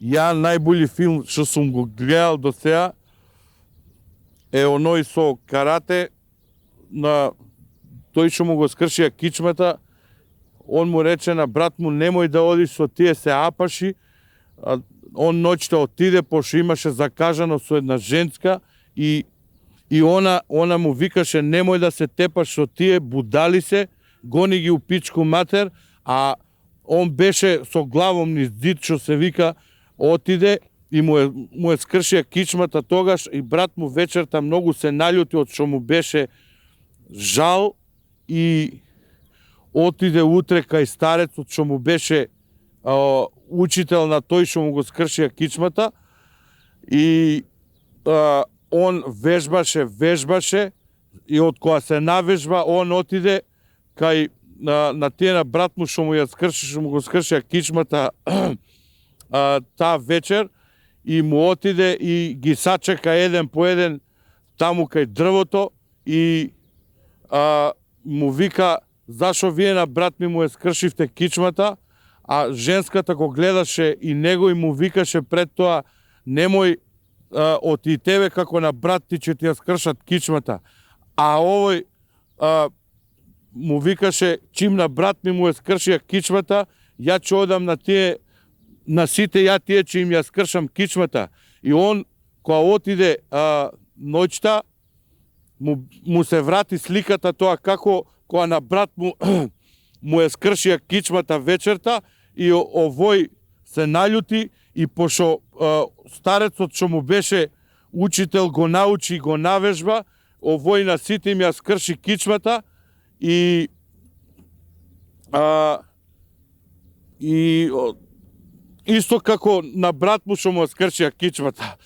Ја најбољи филм што сум го гледал до сега е оној со карате на тој што му го скршија кичмата. Он му рече на брат му немој да одиш со тие се апаши. Он ноќта отиде пошто имаше закажано со една женска и она му викаше немој да се тепаш со тие будали се, гони ги у пичку матер, а он беше со главом низ зид што се вика, отиде и му е скршија кичмата тогаш и брат му вечерта многу се наљути од што му беше жал и отиде утре кај старецот што му беше учител на тој што му го скршија кичмата и он вежбаше и од која се навежба он отиде кај на тие на брат му што му го скршија кичмата таа вечер и му отиде и ги сачека еден по еден таму кај дрвото и му вика зашо вие на брат ми му е скршивте кичмата, а женската го гледаше и него и му викаше пред тоа немој од и тебе како на брат ти ќе ти ја скршат кичмата. А овој му викаше чим на брат ми му е скршија кичмата, ја ќе одам на сите ја тие ќе им ја скршам кичмата. И он кога отиде ноќта му се врати сликата тоа како кога на брат му е скршија кичмата вечерта и овој се наљути и пошо старецот што му беше учител го научи и го навежба, овој на сите им ја скрши кичмата и исто како на брат му што му скршија кичмата.